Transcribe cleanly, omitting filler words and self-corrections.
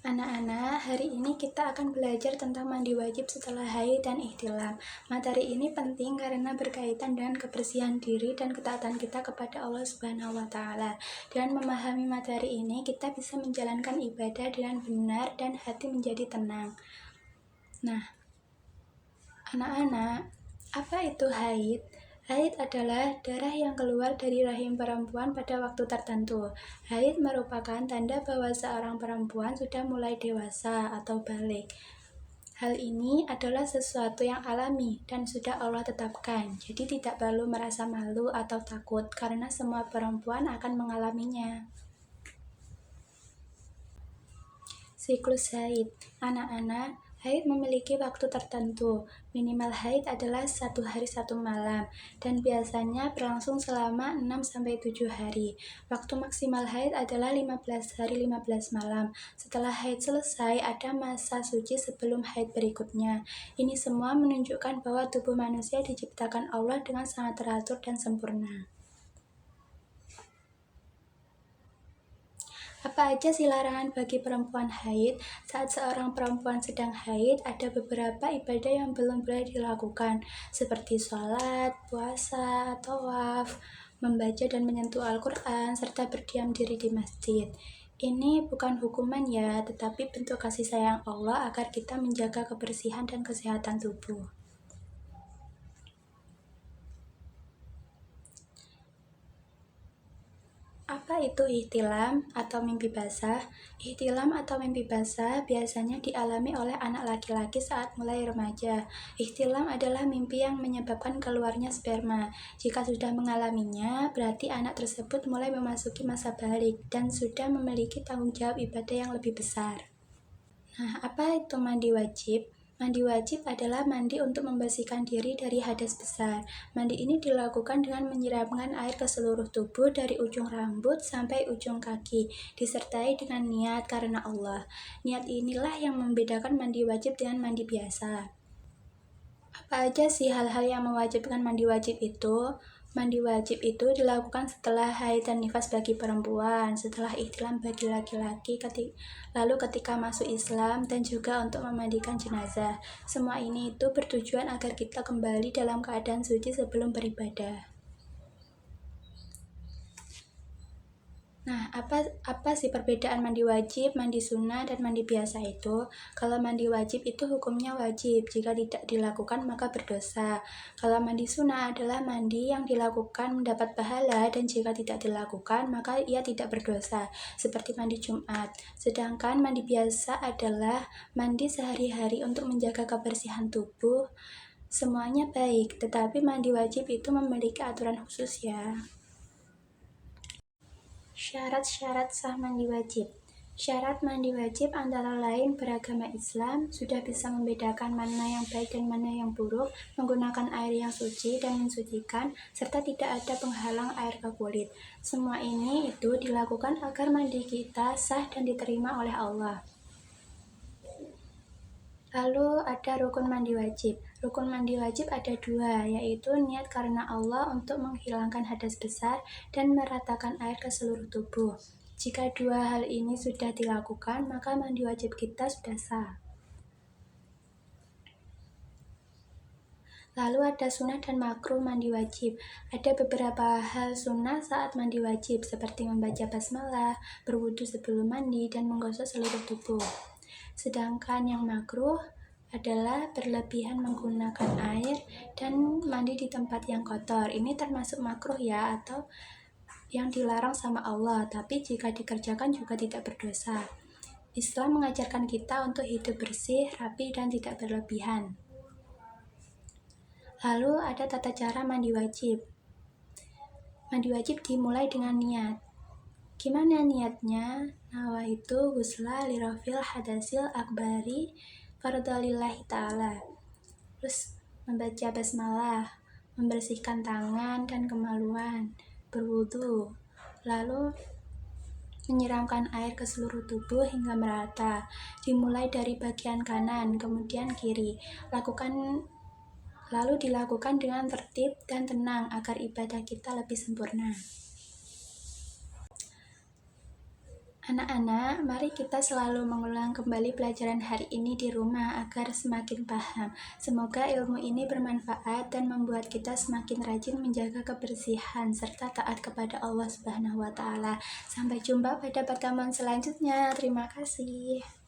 Anak-anak, hari ini kita akan belajar tentang mandi wajib setelah haid dan ihtilam. Materi ini penting karena berkaitan dengan kebersihan diri dan ketaatan kita kepada Allah Subhanahu wa Ta'ala. Dengan memahami materi ini, kita bisa menjalankan ibadah dengan benar dan hati menjadi tenang. Nah, anak-anak, apa itu haid? Haid adalah darah yang keluar dari rahim perempuan pada waktu tertentu. Haid merupakan tanda bahwa seorang perempuan sudah mulai dewasa atau balik. Hal ini adalah sesuatu yang alami dan sudah Allah tetapkan, jadi tidak perlu merasa malu atau takut karena semua perempuan akan mengalaminya. Siklus haid. Anak-anak, haid memiliki waktu tertentu. Minimal haid adalah 1 hari 1 malam dan biasanya berlangsung selama 6-7 hari. Waktu maksimal haid adalah 15 hari 15 malam. Setelah haid selesai, ada masa suci sebelum haid berikutnya. Ini semua menunjukkan bahwa tubuh manusia diciptakan Allah dengan sangat teratur dan sempurna. Apa aja sih larangan bagi perempuan haid? Saat seorang perempuan sedang haid, ada beberapa ibadah yang belum boleh dilakukan, seperti sholat, puasa, tawaf, membaca dan menyentuh Al-Quran, serta berdiam diri di masjid. Ini bukan hukuman ya, tetapi bentuk kasih sayang Allah agar kita menjaga kebersihan dan kesehatan tubuh. Apa itu ihtilam atau mimpi basah? Ihtilam atau mimpi basah biasanya dialami oleh anak laki-laki saat mulai remaja. Ihtilam adalah mimpi yang menyebabkan keluarnya sperma. Jika sudah mengalaminya, berarti anak tersebut mulai memasuki masa balik dan sudah memiliki tanggung jawab ibadah yang lebih besar. Nah, apa itu mandi wajib? Mandi wajib adalah mandi untuk membersihkan diri dari hadas besar. Mandi ini dilakukan dengan menyiramkan air ke seluruh tubuh dari ujung rambut sampai ujung kaki, disertai dengan niat karena Allah. Niat inilah yang membedakan mandi wajib dengan mandi biasa. Apa aja sih hal-hal yang mewajibkan mandi wajib itu? Mandi wajib itu dilakukan setelah haid dan nifas bagi perempuan, setelah ihtilam bagi laki-laki, lalu ketika masuk Islam, dan juga untuk memandikan jenazah. Semua ini itu bertujuan agar kita kembali dalam keadaan suci sebelum beribadah. Nah, apa sih perbedaan mandi wajib, mandi sunnah, dan mandi biasa itu? Kalau mandi wajib itu hukumnya wajib, jika tidak dilakukan maka berdosa. Kalau mandi sunnah adalah mandi yang dilakukan mendapat pahala, dan jika tidak dilakukan maka ia tidak berdosa, seperti mandi Jumat. Sedangkan mandi biasa adalah mandi sehari-hari untuk menjaga kebersihan tubuh. Semuanya baik, tetapi mandi wajib itu memiliki aturan khusus ya. Syarat-syarat sah mandi wajib. Syarat mandi wajib antara lain beragama Islam, sudah bisa membedakan mana yang baik dan mana yang buruk, menggunakan air yang suci dan mensucikan, serta tidak ada penghalang air ke kulit. Semua ini itu dilakukan agar mandi kita sah dan diterima oleh Allah. Lalu ada rukun mandi wajib. Rukun mandi wajib ada 2, yaitu niat karena Allah untuk menghilangkan hadas besar dan meratakan air ke seluruh tubuh. Jika 2 hal ini sudah dilakukan, maka mandi wajib kita sudah sah. Lalu ada sunnah dan makruh mandi wajib. Ada beberapa hal sunnah saat mandi wajib, seperti membaca basmalah, berwudu sebelum mandi, dan menggosok seluruh tubuh. Sedangkan yang makruh adalah berlebihan menggunakan air dan mandi di tempat yang kotor. Ini termasuk makruh ya, atau yang dilarang sama Allah, tapi jika dikerjakan juga tidak berdosa. Islam mengajarkan kita untuk hidup bersih, rapi, dan tidak berlebihan. Lalu ada tata cara mandi wajib. Mandi wajib dimulai dengan niat. Gimana niatnya? Nawaitu husla lirafil hadasil akbari fardalillahi ta'ala. Terus membaca basmalah, membersihkan tangan dan kemaluan, berwudu, lalu menyiramkan air ke seluruh tubuh hingga merata. Dimulai dari bagian kanan, kemudian kiri. Lalu dilakukan dengan tertib dan tenang agar ibadah kita lebih sempurna. Anak-anak, mari kita selalu mengulang kembali pelajaran hari ini di rumah agar semakin paham. Semoga ilmu ini bermanfaat dan membuat kita semakin rajin menjaga kebersihan serta taat kepada Allah Subhanahu wa Ta'ala. Sampai jumpa pada pertemuan selanjutnya. Terima kasih.